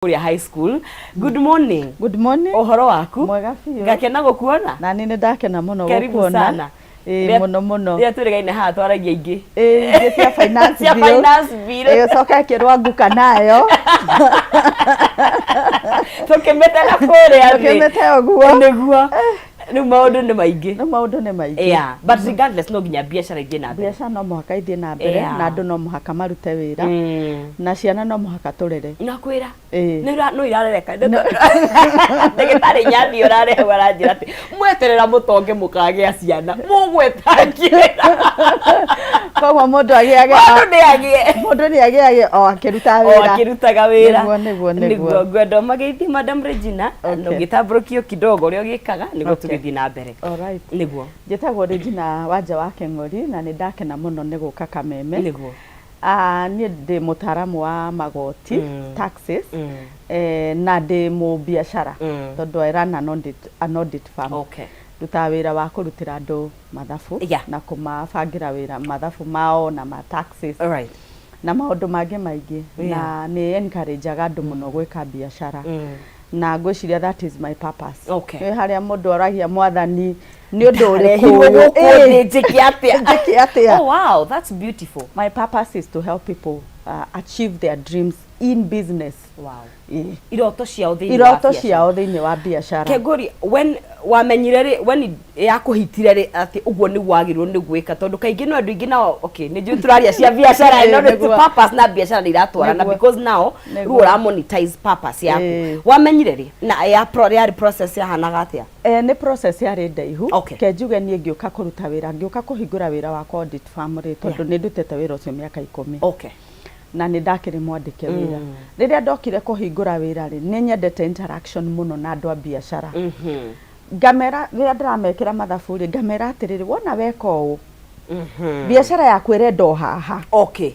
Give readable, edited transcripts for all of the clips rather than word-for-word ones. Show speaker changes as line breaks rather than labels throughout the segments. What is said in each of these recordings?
High school. Good morning.
Good morning.
Ohoro waku?
Mwega biũ.
Ngakena gukuona.
Na nini ndakena muno gukuona.
Karibu sana.
Muno.
Ria turigaine haha twaragia ingi.
Ingi cia finance bill.
Cia finance bill.
Coka kirwa nguka nayo.
Tukimete na kuria.
Tukimete oguo.
Niguo. Ni maundu ni maingi.
Ni maundu ni maingi.
Yeah, but regardless no ginya biashara ithie na mbere.
Biashara no muhaka ithie na mbere na andu no muhaka marute wira. Na ciana no muhaka turere.
Nakwira. No irarereka. Ndagitari nyathi urare waranjira ati mweterera mutonge mukagia ciana. Mugwetangira.
Koguo mundu ni agie o akiruta wira.
O akirutaga wira.
Niguo.
Ngwenda mageithi Madam Regina. No gitamburukio kidogo uria gikaga niguo tugithi na mbere.
Alright.
Niguo.
Njĩtagwo Regina Wanja wa Keng'ori na nĩ ndakena mũno nĩ gũka Kameme.
Niguo.
Niĩ ndĩ mũtaaramu wa magoti, taxes, na ndĩ mũbiacara tondũ I run an audit firm.
Okay.
Ndutaga wĩra wa kũrutĩra andũ mathabu na kũmabangira wĩra mathabu mao na ma taxes.
Alright.
Na maũndũ mangĩ maingĩ na nĩ encourageaga andũ mũno gwĩka biacara. Na ngwĩciria that is my purpose.
Okay.
Harĩa mũndũ oragia mwathani ni undu
Oh wow, that's beautiful.
My purpose is to help people achieve their dreams in business.
Wow. Iroto ciao
thiini wa biashara.
Kegori, when wamenyire when yakuhitire ati uguo ni wagirwo ni gwika tondu kaingi no andu ingi nao okay ni ju turaria cia biashara no the purpose na biashara ni iratwarana because now ru monetize purpose yaku wamenyire ri na ya process ya hanaga atia
ni process ya ndaihu
ke
njuge ni ngioka kuruta wira ngioka kuhingura wira wa audit firm ri tondu ni ndutete wira ucio miaka 10
okay
na nĩ ndakĩrĩ mwandĩke wĩra rĩrĩa ndokire kũhingũra wĩra rĩ nĩ nyendete interaction mũno na andũ a biashara ngamera rĩrĩa ndĩramekĩra mathabu rĩ ngamera atĩrĩrĩ wona weka ũũ biashara yaku ĩrenda o haha
okay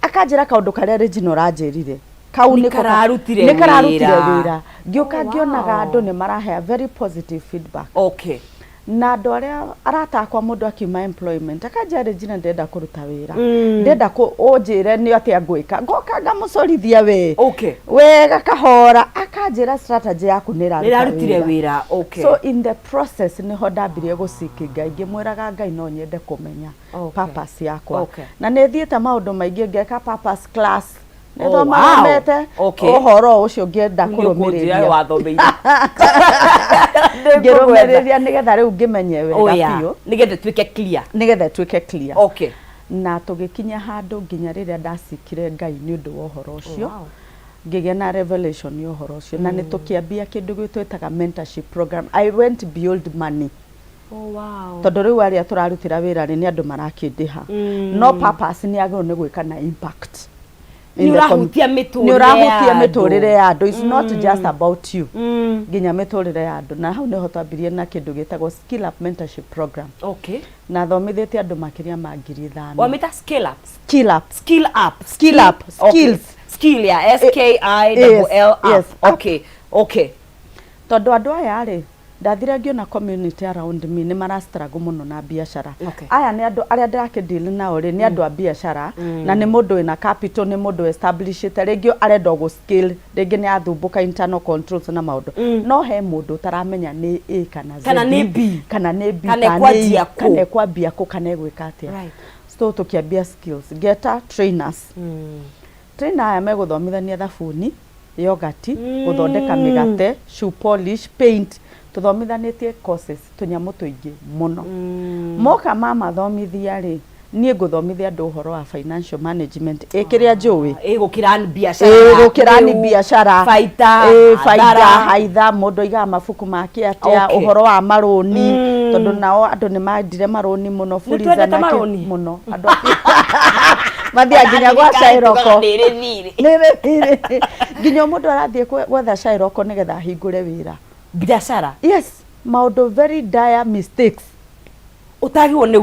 akanjĩra kaũndũ karĩa Regina ũranjĩrire kau
nĩ kararutire
wĩra ngĩũka ngĩonaga andũ nĩ marahe very positive feedback
okay
na andũ arĩa aratakwa mũndũ akiuma employment akanjĩra Regina ndenda kũruta wĩra ndenda ũnjĩre nĩ atĩa ngwĩka ngoka ngamũcorithia we
okay
wega kahora akanjĩra strategy yaku nĩ
ĩrarutire wĩra okay
so in the process nĩho ndambirie gũciki Ngai ngĩmwĩraga Ngai no nyende kũmenya purpose yakwa na nĩ thiĩte maũndũ maingĩ ngeka purpose class nĩthomete ũhoro ũcio ngĩenda kũrũmĩrĩria ngĩrũmĩrĩria nĩgetha rĩu ngĩmenye wega biũ nĩgetha ĩtuĩke clear
okay
na tũgĩkinya handũ nginya rĩrĩa ndacikire Ngai nĩ ũndũ wa ũhoro ũcio ngĩgĩa na revelation ya ũhoro ũcio na nĩ tũkĩambia kĩndũ gwĩtwĩtaga mentorship program. I went beyond money.
Oh wow.
Tondũ rĩu arĩa tũrarutĩra wĩra nĩ andũ marakĩndĩha no purpose nĩ agĩrĩirwo nĩ gwĩka na impact
nĩũrahutia
mĩtũrĩre ya andũ. It's not just about you nginya mĩtũrĩre ya andũ na hau nĩho twambirie na kĩndũ gĩtagwo skill up mentorship program.
Okay.
Na thomithĩtie andũ makĩria ma 5,000.
Wamĩta skill up
skills
skill ya SKILL up. Okay
tondũ andũ aya rĩ ndathire ngiona community around me nĩ marastruggle mũno na biashara. Aya nĩ andũ arĩa ndĩrakĩdeal nao rĩ nĩ andũ a biashara na nĩ mũndũ wĩna capital nĩ mũndũ establishite rĩngĩ arenda gũ scale rĩngĩ nĩ athumbuka internal controls na maũndũ no he mũndũ utaramenya nĩ A kana Z
kana nĩ B
kana ekwambia kũ kana egwĩka atĩa. So tũkĩambia skills ngeta trainers trainer aya megũthomithania thabuni yogurt gũthondeka mĩgate shoe polish paint tuthomithanĩtie courses tunyamu tuingi muno moka mama thomithia ri nie nguthomithia andu uhoro wa financial management ikiria njui gukirani biashara faida haitha mundu iga mabuku make atia uhoro wa maroni tondu nao andu ni mandire maroni muno furiza na muno andu mathia nginya gwa Shairoko nginya mundu arathie gwetha Shairoko nigetha hingure wira biashara. Yes, maũndũ very dire mistakes
utagirwo nĩ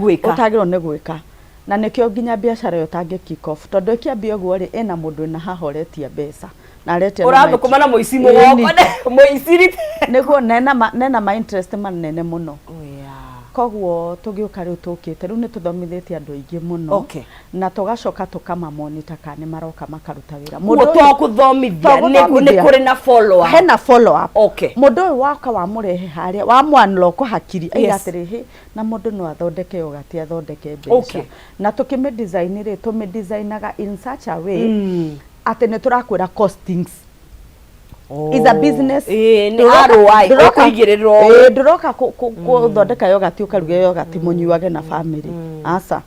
gwĩka na nĩkĩo nginya biashara yo tange kick off tondu ikiambia ũguo rĩ ena mũndũ na hahoretie mbeca na arete urathukuma na mũici mũgoko mũici
nĩguo nena ma interest manene mũno Koguo tugiuka riu tukite riu ni tuthomithitie andu aingi muno na tugacoka tukama monitor kana maroka makaruta wira
mundu to kuthomithia ni kuri na follow up
hena follow up mundu uyu waka wa murehe haria wa mwanloko hakiri aigatirihi na mundu no athondeke yogati athondeke mbeca na tukime design ri tume designaga in such a way ati ni turakwira costings is a business
ni ROI kuigirirwo
nduroka kuthondeka yogati ukaruga yogati munyuage na family asa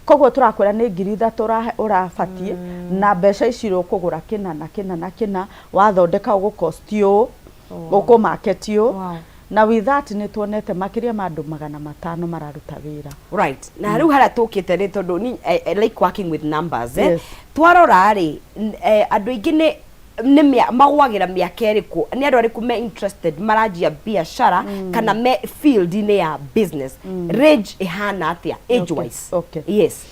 koguo turakwira ni 3,000 urabatie na mbeca iciro kugura kina wathondeka ugu cost you ugu market you na with that ni tuonete makiria mandu 500 mararuta wira
right na riu hara tukite ri tondu ni like working with numbers twarora ri andu ingi ni magwagira miaka eriku ni andu ariku me interested marajia biashara kana me field ni ya business range ihana atia age wise yes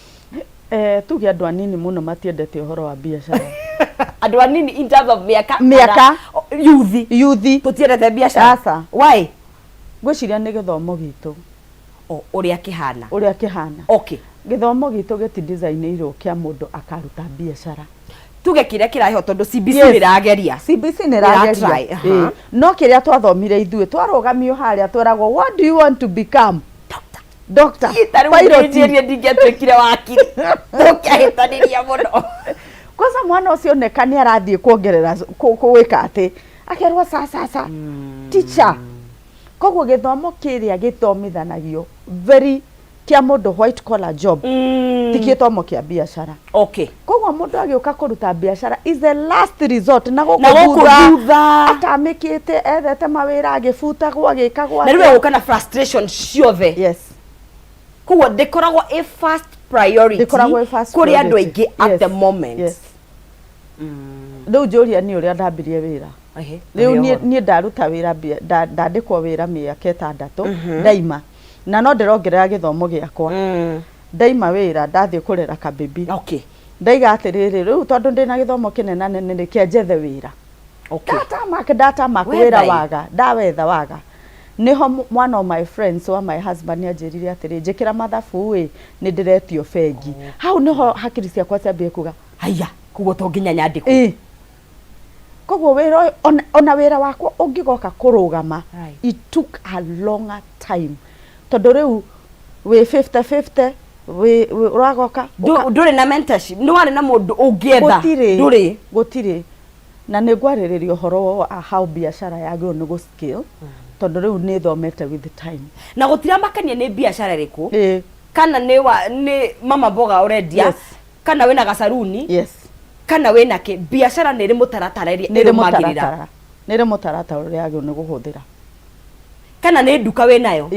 tuge andu anini muno matiendete uhoro wa biashara
andu anini in terms of
miaka
youth tutiendete biashara
asa
why
gwiciria ni githomo gitu
uria kihana
githomo gitu giti design iro kia mundu akaruta biashara
tuge kiria kiraho tondu CBC ni rageria
no kiria twathomire ithuĩ twarogamio haria tweragwo what do you want to become doctor
pilot ndingetwikire wakiri tukiahitaniria muno
kwanza mwana ucio nekani arathie kuongerera kuwika ati akerwa sasa teacher koguo githomo kiria githomithanagio very kia mundu white collar job tikitomo kia biashara koguo mundu agioka kuruta biashara is the last resort na gukutha atamikite ethete mawira agifuta gwagikagwa
na riwe ukana frustration ciothe koguo ndikoragwo a first priority kuri andu aingi at the moment
riu njuria ni uria ndambirie wira riu ni ndaruta wira ndandikwo wira miaka 6 ndaima na no ndirongerera githomo giakwa ndaima wira ndathie kurera kabibi ndaiga atiriri riu tondu ndina githomo kinena nene ni kienjethe wira data mark wira waga ndawetha waga niho one of my friends wa my husband anjirire atiri njikira mathabu ni ndiretio bengi hau niho hakiri ciakwa ciambie kuga
haya kugo to nginya nyandiko
koguo wira ona wira wakwa ungigoka kurugama it took a longer time tondu riu we 50-50 we uragoka
nduri na mentorship ni wari na mundu ungietha nduri
gutiri na ni ngwaririria horo wa how biashara yagiro ni go scale tondu riu ni thomete with the time
na gutira makania ni biashara riku kana ni mama boga urendia kana wina gasaruni kana wina ki biashara ni ri mutaratara ri magirira
ni ri mutaratara ri yagiro ni guhuthira
kana ni nduka winayo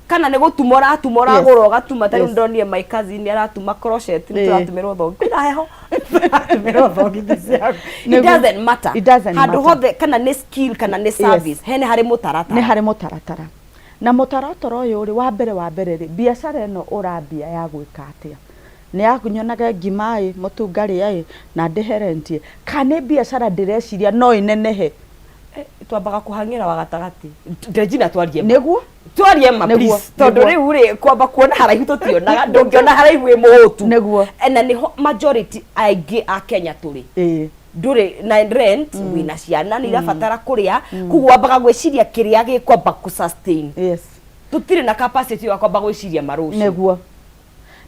kana ne gutumora goro gatuma tari ndonie my cousin aratuma crochet ni turatumirwo thongi kwina heho turatumirwo thongi thiciago it doesn't matter handu hothe kana ne skill kana ne service hene hari mutaratara
na mutaratara uyu ri wa mbere ri biashara eno urambia ya gwika atia ni akunyonaga ngimai mutungari ai na ndiherentie kana biashara ndireciria no inenehe
twambaga kuhangira wa gatagati Regina twarie
niguo
twarie ma please tondu riu ri kwamba kuona haraihu tutionaga ndungiona haraihu imutu
niguo
na ni majority aingi a Kenya turi nduri na rent wina ciana ni irabatara kuria kugwambaga gwiciria kiria gikwamba ku sustain tutire na capacity ya kwamba gwiciria maruci
niguo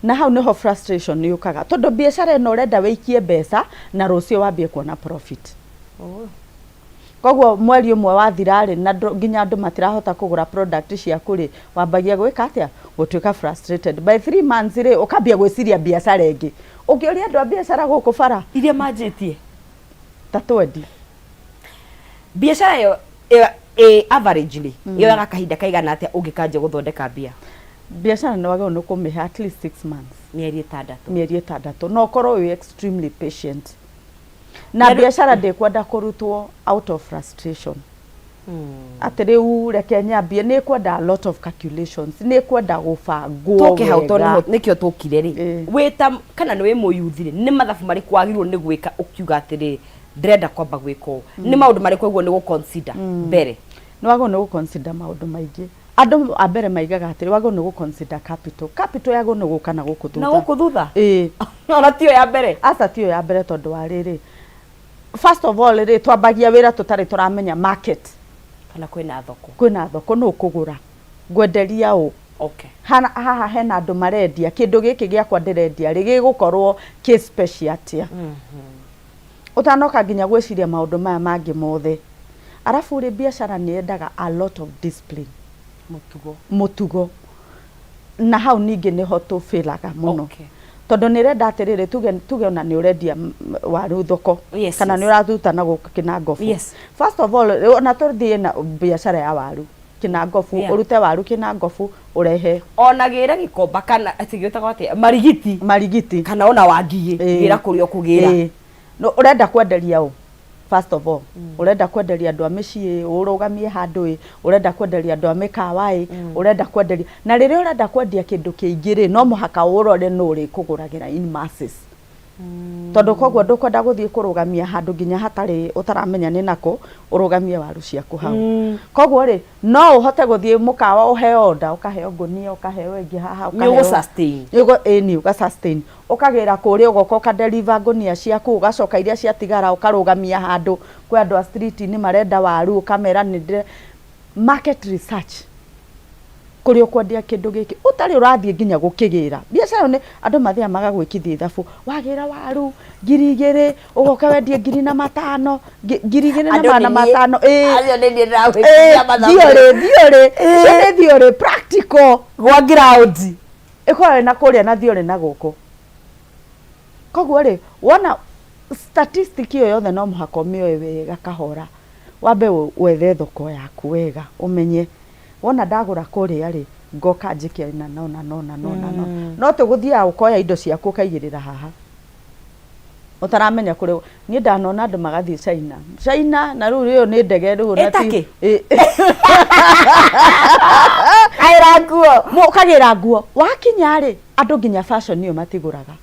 na hau niho frustration yukaga tondu biashara eno urenda weikie mbeca na rucio wambie kuona profit koguo mweri umwe wathirari na nginya andu matirahota kugura product ciaku ri wambagia gwika atia gutuika frustrated by 3 months ri ukambia gwiciria biashara ingi ukioria andu a biashara guku bara
iria manjitie
tatwendi
biashara yo averagely yoga kahinda kaigana atia ungikanje guthondeka bia
biashara ni wagao nukumiha at least 6 months mieri 6 no korwo we extremely patient na biashara ndikwenda kurutwo out of frustration atiriu reke nyambie ni kwenda a lot of calculations ni kwenda gubangwo
toke hau tono nikio tukire ri wita kana ni muyuthire ni mathabu mari kwagirwo ni gwika ukiuga atiri ndrenda kwamba gwiko ni maundu mari kwagwo ni gu consider mbere
ni wago ni gu consider maundu maingi Andũ ambere maigaga atĩ wagwo nĩ consider capital yagwo nĩ gũka na gũkũ thutha.
Na gũkũ thutha?
Ona
tio ya mbere.
Aca tio ya mbere tondũ wa rĩrĩ. First of all rĩ twambagia wĩra tũtarĩ tũramenya market.
Kana kwĩna thoko.
Kwĩna thoko nũ kũgũra. Ngwenderia ũ.
Okay.
Haha hena andũ marendia kĩndũ gĩkĩ gĩakwa ndĩrendia rĩ gĩgũkorwo kĩ special atia. Utanoka nginya gwĩciria maũndũ maya mangĩ mothe. Arafu rĩ biacara nĩ yendaga a lot of discipline. Mutugo. Na hau ningĩ nĩho tũfĩlaga mũno.
Okay.
Tondũ nĩ renda atĩrĩrĩ tuge ona nĩ ũrendia waru thoko kana nĩ ũrathuta na gũka Kinangofu. First of all ona tũthiĩ na biacara ya waru Kinangofu urute waru Kinangofu urehe
ona gĩra gĩkomba kana atigĩtagwo atĩa marigiti kana ona wangiĩ gĩra kũrĩa kũgĩra
no urenda kwenderia ũ first of all urenda kwenderia andũ a mĩciĩ ũrũgamie handũ urenda kwenderia andũ a mĩkawa urenda kwenderia na rĩrĩa urenda kwendia kĩndũ kĩingĩ no mũhaka ũrore no rĩ kũgũragĩra in masses tondũ koguo ndũkwenda gũthiĩ kũrũgamia handũ nginya hatarĩ utaramenya nĩ nako ũrũgamie waru ciaku hau koguo rĩ no ũhote gũthiĩ mũkawa ũheo order ũkaheo ngũnia ũkaheo ĩngĩ haha
ũkaheo sustain
ni uga sustain ũkagĩra kũrĩa ũgoka ũkadeliver ngũnia ciaku ũgacoka iria ciatigara ũkarũgamia handũ kwa andũ a street ni marenda waru ũkamera nĩ market research kũrĩa ũkwendia kĩndũ gĩkĩ ũtarĩ ũrathiĩ nginya gũkĩgĩra biacara nĩ andũ mathia magagwĩkithia ithabu wagĩra waru 2,000 ũgoka wendie 5,000 2,500
acio nĩ ndĩrawĩkithia mathabu
thiorĩ practical
gwa ground
ĩkorwo na kũrĩa na thiorĩ na gũkũ koguo rĩ wona statistic ĩyo yothe no mũhaka ũmĩoe wega kahora wambe wethe thoko yaku wega ũmenye wona ndagũra kũrĩa rĩ ngoka njĩke na no tũgũthiaga ũkoya indo ciaku ũkaigĩrĩra haha utaramenya kũrĩ niĩ ndanona andũ magathiĩ China na rĩu rĩyo nĩ ndege rĩu na ti kagira nguo wakinya rĩ andũ nginya fashion ĩyo matigũraga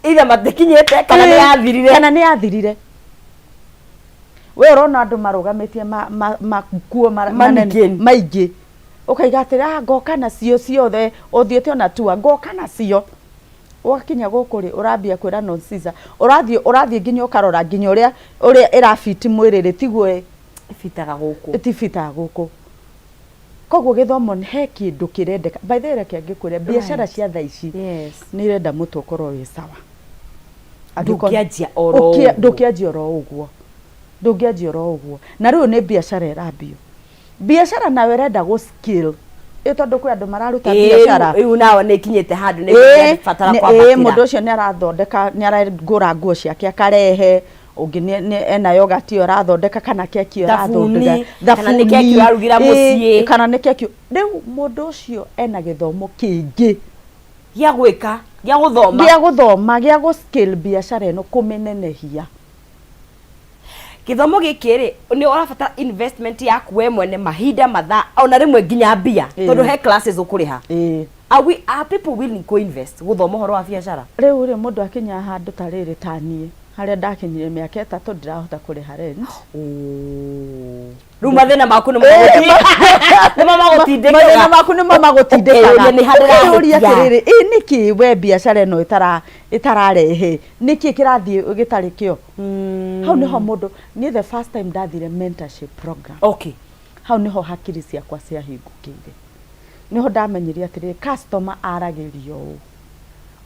ithe matikinyĩte kana nĩ yathirire
we urona andũ marũgamĩtie makuo maingĩ ukaiga atĩrĩ ngoka nacio ciothe ũthiĩte ona tua ngoka nacio wakinya gũkũ rĩ ũrambia kwĩra nonsense ũrathiĩ nginya ũkarora nginya ũrĩa ĩrafiti mwĩrĩ rĩ tiguo ĩtifitaga gũkũ koguo gĩthomo he kĩndũ kĩrendeka by the way kĩangĩkwĩra biacara cia thaa ici nĩ irenda mũtu ũkorwo wĩ sawa ndũkĩanjia oro ũguo na rĩu nĩ biacara ĩrambio biacara nawe renda gũ skill tondũ kwĩ andũ mararuta biacara
rĩu nao nĩ kinyĩte handũ nĩ fatara kwambatĩra
mũndũ ũcio nĩ arathondeka nĩ aragũra nguo ciake akarehe ũngĩ ena yogurt arathondeka kana keki arathondeka
kana nĩ keki ararugira mũciĩ
kana nĩ keki rĩu mũndũ ũcio ena gĩthomo kĩingĩ
gĩa gwĩka gĩa
gũthoma gĩa gũ skill biacara ĩno kũmĩnenehia
gĩthomo gĩkĩ rĩ nĩ ũrabatara investment yaku we mwene mahinda mathaa ona rĩmwe nginya mbia tondũ he classes ũkũrĩha are people willing to invest gũthoma ũhoro wa biacara
rĩu rĩ mũndũ akinya handũ ta rĩrĩ ta niĩ harĩa ndakinyire mĩaka 3 ndirahota kũrĩha rent
rĩu mathĩna maku nĩ magũtindĩkaga
atĩrĩrĩ nĩkĩ we biacara ĩno ĩtararehe nĩkĩ kĩrathiĩ gĩtarĩ kĩo hau nĩho mũndũ niĩ the first time ndathire mentorship program hau nĩho hakiri ciakwa ciahingũkĩire nĩho ndamenyire atĩrĩrĩ customer aragĩrio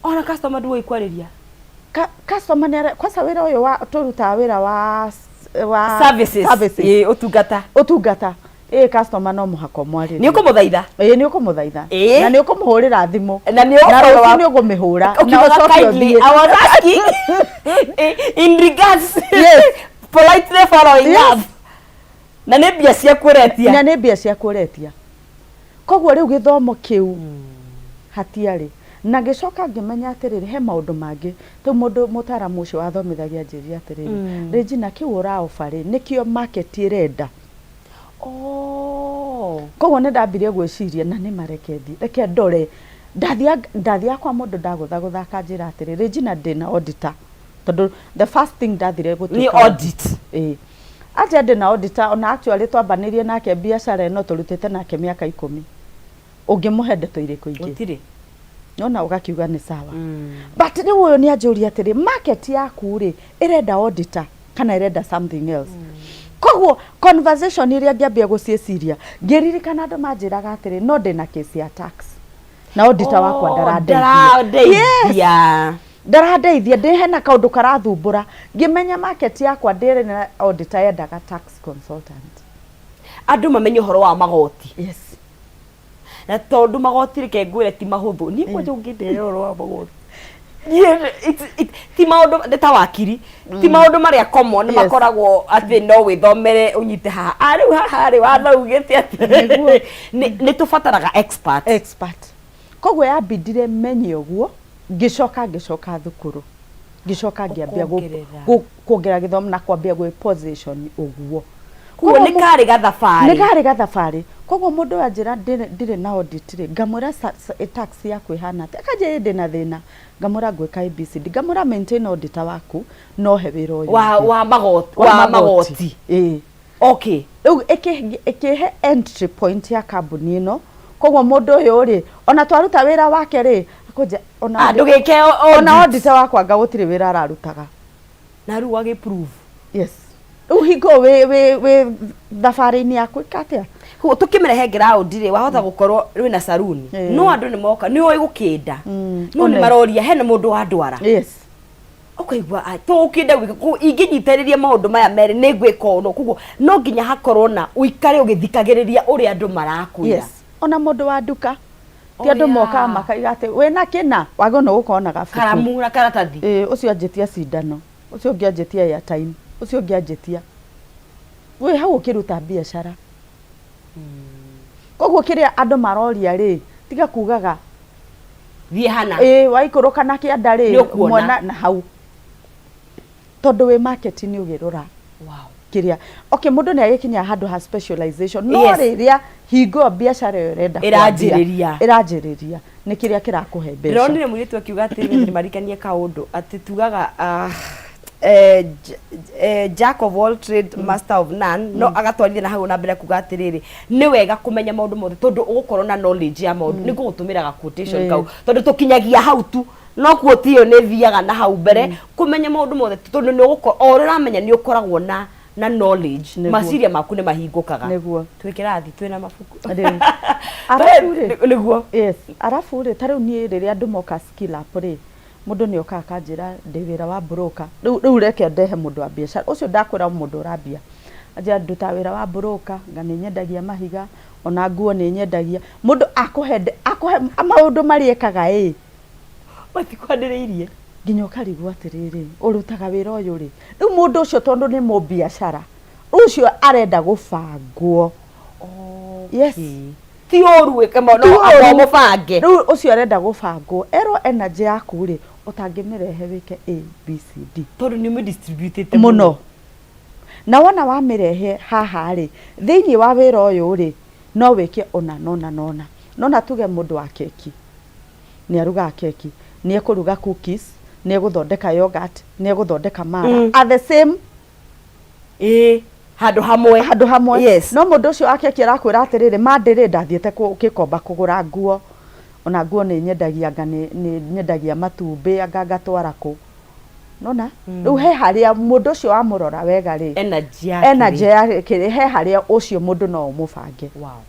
ona customer ndũĩ kwarĩria
customer nĩ kwanza wĩra ũyũ wa tũrutaga wĩra wa
services
utungata customer no mũhaka mwarĩrie
nĩ ũkũmũthaitha
nĩ ũkũmũthaitha na nĩ ũkũmũhũrĩra thimũ
na
nĩ ũkũmĩhũra na
kindly I was asking in regards politely following up na nĩ mbia ciaku ũretia koguo rĩu gĩthomo kĩu hatiarĩ na gĩcoka ngĩmenya atĩrĩrĩ he maũndũ mangĩ tũ mũndũ mũtaaramu ũcio wathomithagia njĩri atĩrĩrĩ Regina kĩu ũraobarĩ nĩkĩo market ĩrenda koguo nĩ ndambirie gwĩciria na nĩ marekendi reke ndore ndathiaga kwa mũndũ ndagũthaka njĩra atĩrĩrĩ Regina ndĩna auditor tondũ the first thing ndathire gũtuĩka ni audit
atia ndi na auditor ona actually twambanirie nake biashara ino turutite nake miaka 10 ungimuhe ndeto iriko ingi
gutire
nona ugakiuga ni sawa but ni uyu ni anjuria atiri market yaku ri irenda auditor kana irenda something else koguo conversation iria ngiambia gucieciria ngiririkana andu manjiraga atiri no ndi na case ya tax na auditor wakwa
ndarandeithia
ndarandeithia ndi hena kaundu karathumbura ngimenya market yakwa ndire na auditor yendaga tax consultant
andu mamenye horo wa magoti
yes
na tondu magoti reke ngwire ti mahuthu ni ko njungindire horo wa magoti ti maundu ndeta wakiri ti maundu maria common makoragwo ati no withomere unyite haha ri wathaugite ati ni tufataraga expert
koguo yabindire menye uguo ngicoka thukuru ngicoka ngiambia kuongera githomo na kwambia gwe position uguo
kuo ni kari
gathabari koguo mundu anjira ndire na audit ri ngamura tax yaku ihana ati akaje ndi na thina ngamura gweka ABCD ngamura maintain auditor waku no he wira uyu
wa magoti okay
ekehe entry point ya kambuni ino koguo mundu uyu ri ona twaruta wira wake ri akoje ona
ndugike
ona auditor wakwa ngagutire wira ararutaga
na ru wage prove
yes uhingo we thabari-ini yaku ikatia
hu tukimerehe ground ri wahota gukorwo wina saruni no andu ni moka ni oi gukinda no ni maroria hena mundu wa ndwara
yes
ukaigwa to ukinda gwika inginyitariria maundu maya meri ni gwika uno kuguo no nginya hakorwo na uikare ugithikagiriria uri andu marakwira
yes ona mundu wa nduka ti andu moka makaiga ati wena kina wagono gukona gafuku
karamu na karatathi
ucio anjitia cindano ucio ngianjitia ya time ucio ngianjitia we hau ukiruta biashara koguo kiria andu maroria ri tiga kugaga
thie hana
waikuruka na kianda ri mwana na hau tondu we market ni ugirura
wow
kiria okay mundu ni agikinya handu ha specialization no riria hingo biashara yorenda irajiriria ni kiria kirakuhe mbeca
ronire muritu akiuga ati ni marikanie kaundu ati tugaga jack of all trade master of none no agatwarithia na hau na mbere kuga atiriri ni wega kumenya maundu mothe tondu ugukorwo na knowledge ya maundu ni gutumiraga quotation kau tondu tukinyagia hau tu no quote iyo ni thiaga na hau mbere kumenya maundu mothe tondu ni ugukorwo uramenya ni ukoragwo na knowledge masiria maku ni mahingukaga
niguo
twikirathi twina mabuku
arafu
niguo
yes arafu ri tariu ni riria andu moka skill up ri mundu ni oka kanjira ndi wira wa broker riu reke ndehe mundu wa biashara ucio ndakwira mundu urambia aja nduta wira wa broker ngani nyendagia mahiga ona nguo ni nyendagia mundu akuhe maundu mariekaga
matikwandireirie
nginya ukarigwa atiriri urutaga wira uyu ri riu mundu ucio tondu ni mu biashara ucio arenda gubangwo yes
ti oru weke mono amubange
riu ucio arenda gubangwo ero energy yaku ri utangimirehe wike ABCD
tondu ni mu distribute
muno na wona wa mirehe haha ri thiini wa wira uyu ri no wike ona nona tuge mundu wa keki ni aruga keki ni ekuruga cookies ni eguthondeka yogurt ni eguthondeka mara at the same
handu hamwe
yes no mundu ucio akeki arakwira atiriri mandiri ndathiete ukikomba kugura nguo ona nguo ni nyendagia ngani ni nyendagia matumbi anga ngatwara ku nona riu he haria mundu ucio amurora wega ri energy yake he haria ucio mundu no umubange
wow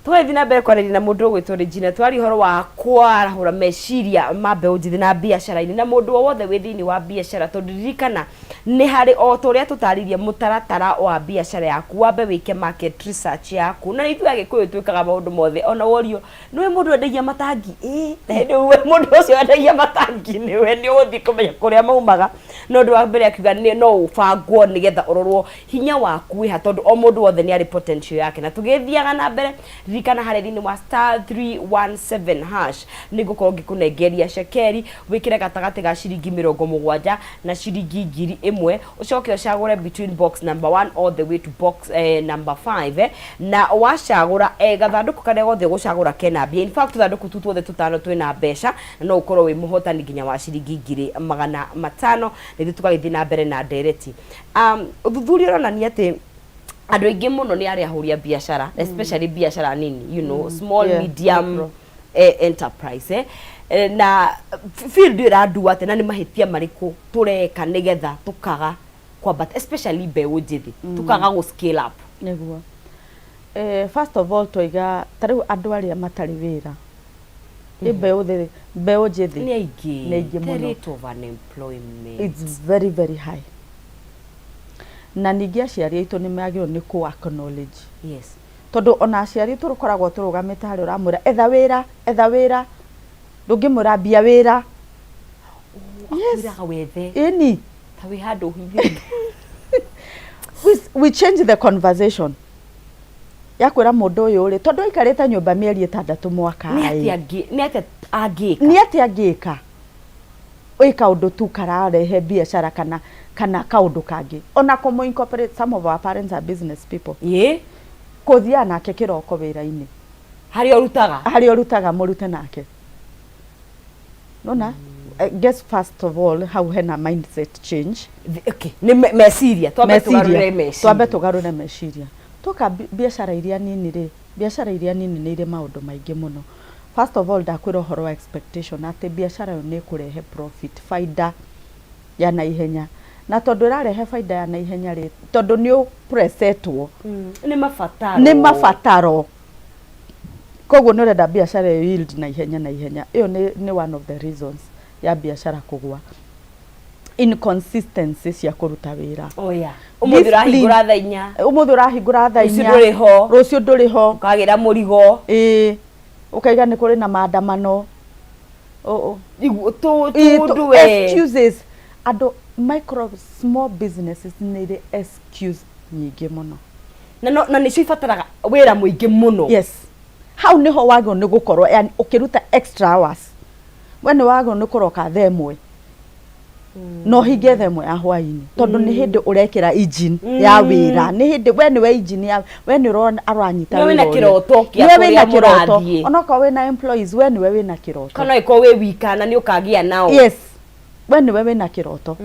twathi na mbere kwaria na mundu gwitwo Regina twari horo wa kwarahura meciria mambe unjithi na biashara-ini na mundu wothe wi thiini wa biashara tondu ririkana ni hari o turia tutaririe mutaratara wa biashara yaku wambe wike market research yaku na ithu agikuyu twikaga maundu mothe ona worio niwe mundu endagia matangi niwe mundu ucio endagia matangi niwe ni uthi kumenya kuria maumaga no ndu wa mbere akiuga ni no ubangwo nigetha urorwo hinya waku wi ha tondu o mundu wothe ni ari potential yake na tugithiaga na mbere ririkana hari thini wa *317 hash nigukorwo ngikunengeria shekeri wikire gatagati ga ciringi 70 na ciringi 1000 ucoke ucagure between box number 1 all the way to box number 5 na wacagura gathanduku kare gothe gucagura kena bia in fact thanduku tuothe tutano twina mbeca no ukorwo wi muhotani nginya wa ciringi 2500 nithu tukagithii na mbere na ndereti. Uthuthuria uronania ati andu aingi muno ni ari ahuria biashara, especially biashara nini, you know, small medium enterprise na field iradu ate na ni mahitia mariku tureka nigetha tukaga kwambata, especially mbeũ njithi tukaga go scale up
niguo. First of all toiga tariu andu aria matari wira mbeũ njithi
ni aingi
muno.
The rate of unemployment,
it's very very high, na ningi aciari aitu ni magirwo ni ku acknowledge.
Yes,
tondu ona aciari turukoragwo turugamite hari uramwira etha wira ndungimura mbia wira.
Yes, wethe
ini
tawi handu hithi.
We change the conversation yakwira mundu uyu ri tondu ikarite nyumba mieri 6 mwaka
ni ati
angika oi kaundu tu kararehe biashara kana kaundu kangi ona komo incorporate. Some of our parents are business people. Kuthia nake kiroko wira-ini hari orutaga murute nake nona. Guess first of all how hena mindset change.
Okay, ni meciria twambe
tugarure meciria tuka biashara iria nini ni ire maundu maingi muno. First of all ndakwira uhoro wa expectation ati biashara yo ni kurehe profit, faida ya naihenya, na tondu irarehe faida ya naihenya ri tondu ni presetwo ni mafataro koguo ni urenda biashara yo yield naihenya. Iyo ni one of the reasons ya biashara kugwa. Inconsistency cia kuruta wira.
Umuthi urahingura thaa 4
rucio nduri ho
ukagira murigo
ukaiga ni kuri na maandamano excuses. Ando micro small businesses need excuse nyingi muno
na nicio ibataraga wira muingi muno.
Yes, how niho wago ni gukorwo yani ukiruta extra hours wene wago ni kuroka themwe no hinge themwe ya hwaini tondu ni hindi urekira engine ya wira, ni hindi wene we engine ya wene urona aranyita wira
wena kiroto kia kuria murathie
onoko wena employees wene we wena kiroto
kana iko we wikana ni ukagia nao.
Yes, wene we wena kiroto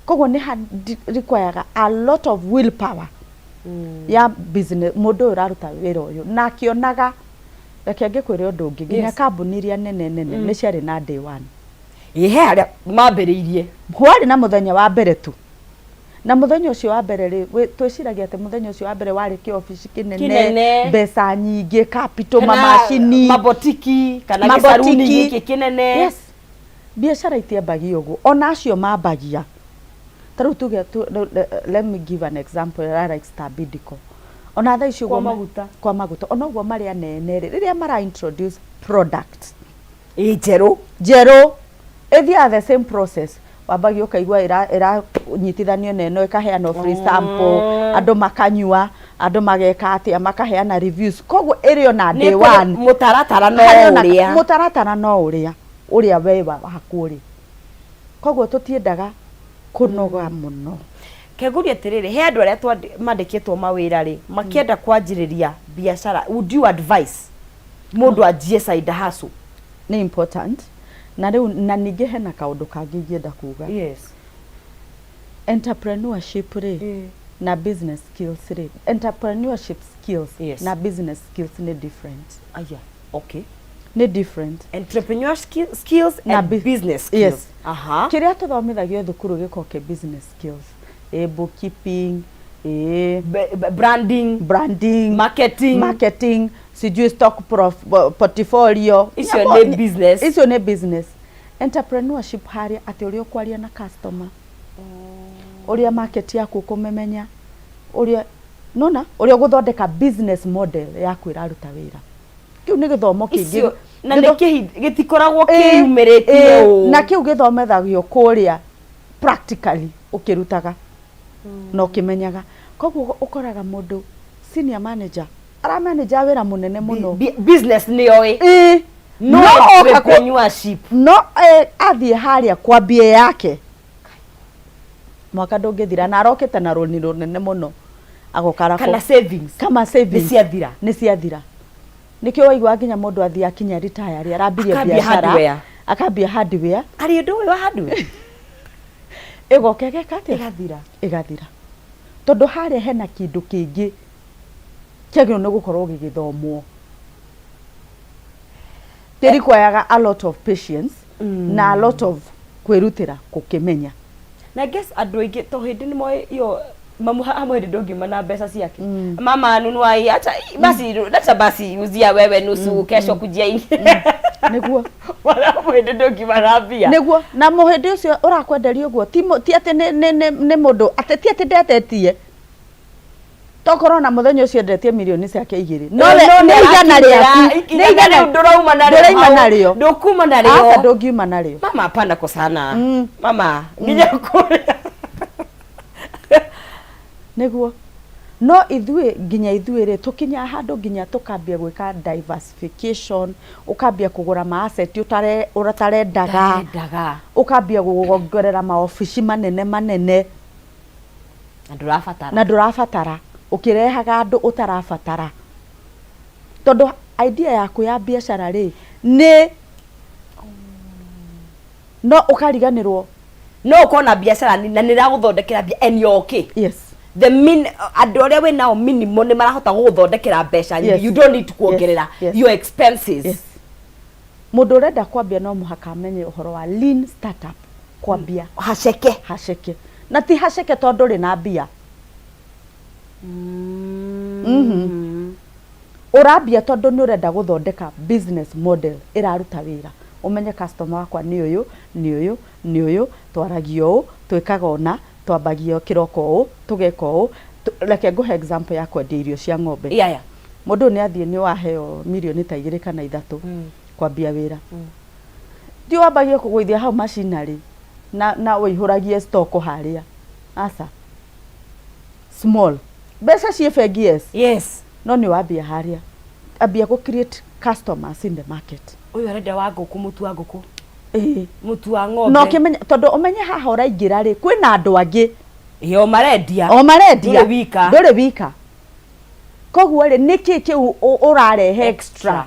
koguo ni require a lot of willpower ya business mundu uraruta wira uyu na kionaga reke ngikwire undu ungi nginya kambuni iria nene ni ciari na day one
haria mambiriirie
hwari na muthenya wa mbere tu, na muthenya ucio wa mbere ri twiciragia ati muthenya ucio wa mbere wari ki office kinene mbeca nyingi capital mamashini
mabotiki kana gisaruni giki kinene.
Yes, biashara itiambagia uguo ona acio mambagia taru tuge let me give an example like Stabidco ona tha icio kwa maguta ona uguo mari anene riria mara introduce product
njeru
ethia the same process wambagio kaigua ira nyitithanio neno ikaheana free sample andu makanyua andu mageka atia makaheana reviews koguo irio na day one mutaratara no uria wewa hakuri koguo tutiendaga kunoga muno.
Keguria atiriri he andu aria mandikitwo mawira ri makienda kwanjiriria biashara, would you advise mundu ajie side hustle?
Ni important na riu na ningi hena kaundu kangi ngienda kuga.
Yes,
entrepreneurship ri na business skills ri entrepreneurship skills na business skills ni different.
Okay,
ni different.
Entrepreneur skills na business skills.
Yes. Kiria tuthomithagio thukuru gikoke business skills, bookkeeping, branding, marketing, sijui stock portfolio.
Icio
ni business. Entrepreneurship haria ati uria kwaria na customer, uria market yaku kumemenya, uria guthondeka business model yaku iraruta wira. Kiu ni githomo kingi
na gitikoragwo kiyumiritie
na kiu githomethagio kuria practically ukirutaga no kimenyaga. Koguo ukoraga mundu senior manager ara manager wira munene muno
business ni oi no entrepreneurship
athie haria kwa bia yake mwaka ndungithira na arokete na roni runene muno agokara
kana savings
ni ciathira nikio waigwa nginya mundu athia akinya retire ari arambirie biashara akambia hardware
ari ndu wa hardware
igoka igeka atia
igathira
tondu haria hena kindu kingi kiagiro ni gukorwo gigithomwo tiri kwayaga a lot of patience na a lot of kwirutira gukimenya
na guess andu aingi to hindi ni moy yo mamu hamwe ndongiuma na mbeca ciake mama nunu ai acha basi uzia wewe nusu kesho kujia
niguo
wala mwende ndongiuma na mbia
niguo na muhindi ucio urakwenderia uguo ti ati ni mundu ati ti ati ndetetie tokoro na muthenya ucio ndetie milioni ciake 2 no ne igana riaku ne igana
ndurauma nario ndukuma nario
asa ndungiuma nario
mama hapana kosana mama nginya kuria
niguo no nginya ithuĩ rĩ tukinya handu nginya tukambia gwika diversification ukambia kugura ma asset utarendaga ukambia kugongerera maofici manene na ndurabatara ukirehaga andu utarabatara tondu idea yaku ya biashara rĩ ni no ukariganirwo
no ukona biashara na niraguthondekera bia and you okay
yes
the andu aria we nao minimum ni marahota guthondekera mbeca you don't need to kuongerera your expenses
mundu urenda kwambia no muhaka amenye uhoro wa lean startup kwambia haceke na ti haceke tondu ri na mbia urambia tondu ni urenda guthondeka business model iraruta wira umenye customer wakwa ni uyu twaragio twikaga ona twambagio kiroko u tugeka u reke nguhe example ya kwendia irio cia ng'ombe mundu ni athie ni waheo milioni ta 2 kana 3 kwambia wira ndi wambagie kugwithia hau machinery na uihuragie stock haria asa small besa cie bengi
yes
no ni wambia haria ambia ku create customers in the market
uyu arenda wa nguku mutu wa nguku mutu wa
ng'ombe no kimenya tondu umenye haha uraingira ri kwina andu angi
yo marendia
nduri wika koguo ri niki kiu urarehe extra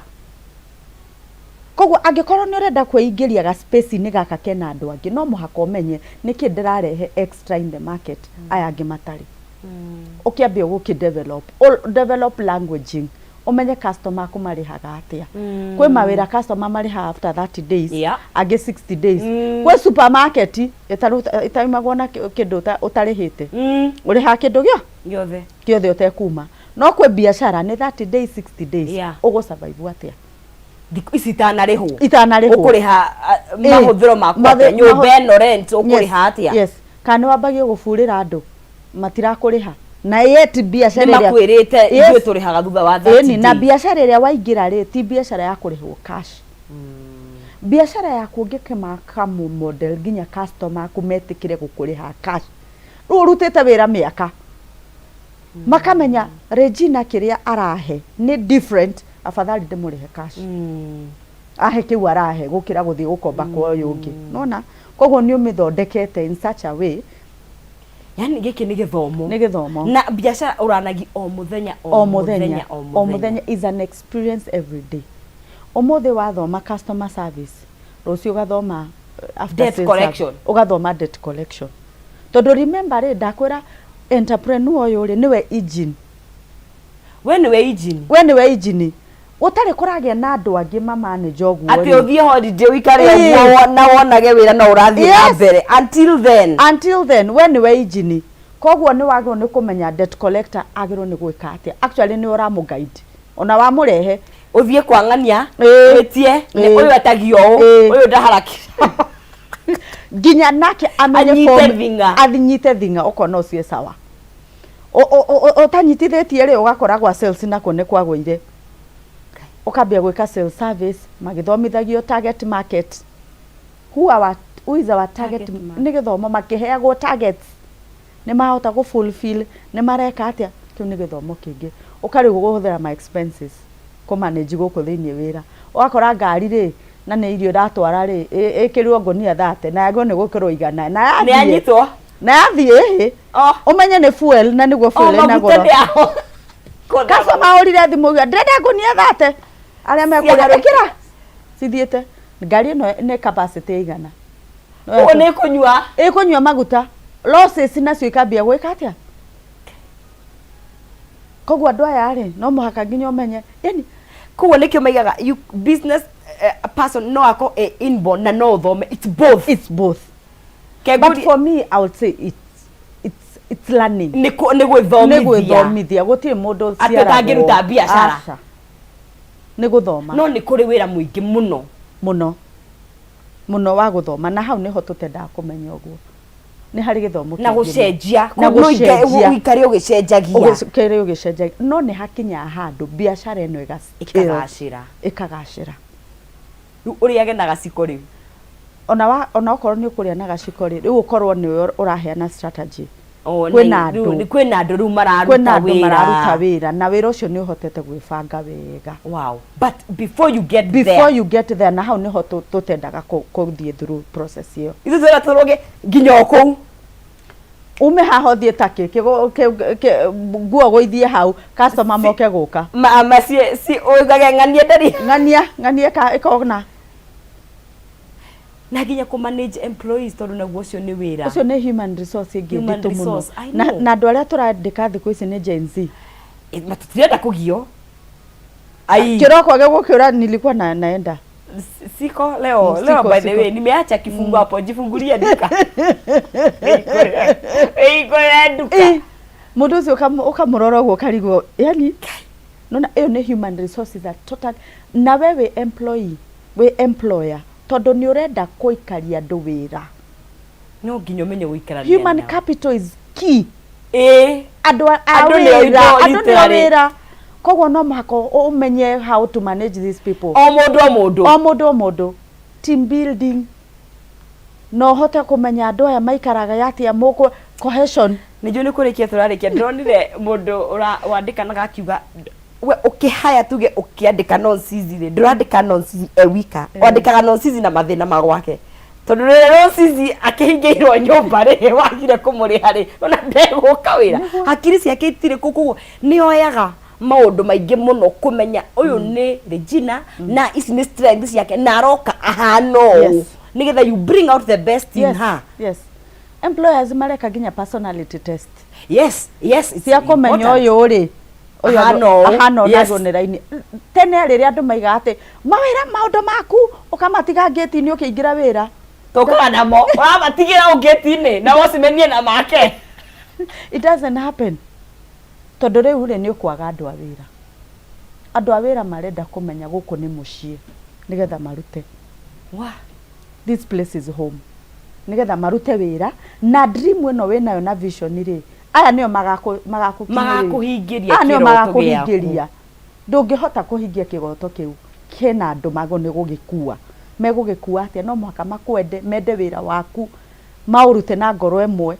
koguo angikorwo ni urenda kweingiria ga space ni gaka kena andu angi no muhaka umenye niki ndirarehe extra in the market aya angi matari ukiambia develop languaging umenye customer kumarihaga atia kwe mawira customer mariha after 30 days age 60 days kwe supermarket itaimagwo na kindu utarihite uriha kindu giothe utekuma no kwe biashara ni 30 days 60 days ugo survive atia
itanarihwo
ukuriha
mahuthiro makwa nyumba no rent ukuriha atia
yes kana wambagie gufurira andu matirakuriha na yet biashara
ria makwirite ithuĩ turihaga thutha wa 30 days
na biashara ria waingira ri ti biashara ya kurihwo cash biashara ya kuongekema kama model ginya customer kumetikire gukuriha cash urutite wira miaka makamenya Regina kiria arahe ni different afadhali ndimurihe cash ahe kiu arahe gukira guthii gukomba kwa uyu ungi nona koguo ni umithondekete in such a way
yani giki ni githomo na biashara uranagi o muthenya
is an experience every day omothe wathoma customer service rucio gathoma after
debt collection
ugathoma debt collection tondu remember ri ndakwira entrepreneur uyu ri niwe engine
we niwe engine
utari kuragia na andu angi manage oguo
ati uthie holiday wikare na wonage wira no urathie na mbere until then we niwe engine koguo ni wagwo ni kumenya debt collector agirwo ni gwika atia actually ni uramu guide ona wa murehe uthie kwangania witie ni uyu atagio uyu ndaharaki
ginya nake amenye athinyite thinga ukona ucio sawa utanyitithitie ri ugakora gwa sales nako ni kwagwire ukambia gwika sales service magithomithagio target market who is our target ni githomo makiheagwo targets ni mahota go fulfill ni mareka atia kiu ni githomo kingi ukari guguthira my expenses ko manage guku thiini wira ugakora ngari ri na ni irio ratwara ri ikirwo ngonia 30 na yago ni gukirwo igana na
ni anyitwo
na yathie umenye ni fuel na niguo fuel na goro kasa maurire thimu ndenda ngonia 30 aria mekuria ikira cithiete ngari no ne capacity igana
o ne kunywa
ikunywa maguta losses nacio ikambia gwika atia kogwa andå aya rä no må haka nginya umenye yani
koguo nä kä o maigaga business person no ako inborn na no thome
it's both but for me I would say it's learning
nä gwithomithia
gutirä mundu
atangĩruta biacara
nä guthoma
no nä kå rä wä ra må ingä
må no wa guthoma na hau niho tutendaga kumenya uguo ni hari githomo
na gucenjia no ikare
ugicenjagia no ni hakinya handu biacara eno ikagacira
uri agenaga ciko riu
ona okorwo ni ukuria na gaciko riu ukorwo ni uraheana strategy
kwina andu riu mararuta
wira na wira ucio ni uhotete gwibanga wega
wow but before you get
there na hau niho tutendaga kuthie through process iyo
ithu twira turoge nginya oku
ume haho thie take guo goithie hau customer moke guka
ma si oigage ng'anie ndari
ng'anie ka ikona
na nginya ku manage employees tondu naguo ucio ni wira
ucio ni human resource ingi nditu muno na andu aria turandika thiku ici ni Gen Z
matutirenda kugio
kiroko age gukira nilikuwa naenda
siko leo by the way nimeacha kifungu hapo jifungulie duka duka
mundu ucio ukamurora uguo karigo yani nona iyo ni human resources that total na wewe employee we employer tondu ni urenda kuikaria andu wira
no nginya umenye guikarania
human capital is key andu ni wira kogwo no mako umenye how to manage these people o mundu team building no hote kumenya andu aya maikaraga yatia muko cohesion
nijo ni kurikia turarikia ndronire mundu wandikanaga akiuga we ukihaya tuge ukiandika nonsense ndurandika nonsense wika wandikaga nonsense na mathina magwake tondu nonsense akihingiirwo nyumba ri wagire kumuriha ri ona ndeguka wira hakiri ciake itire kuku ni oyaga maundu maingi muno kumenya uyu ni Regina na ici ni strengths yake na roka ahano nigetha you bring out the best in her
employers mareka ginya personality test
yes
cia kumenya uyu ri ahano nago ni raini tene riria andu maiga ati mawira maundu maku ukamatiga ngeti-ini ukiingira wira
tukora namo wamatigira ngeti-ini na wacimenie na make
it doesn't happen tondu riu ri ni ukwaga andu a wira marenda kumenya guku ni mucii nigetha marute this place is home nigetha marute wira na dream eno winayo na vision ri aya nio magakuhingiria ndungihota kuhingia kigoto kiu kena andu mago ni gugikua megugikua atia no mwaka makwende mende wira waku maurute na ngoro emwe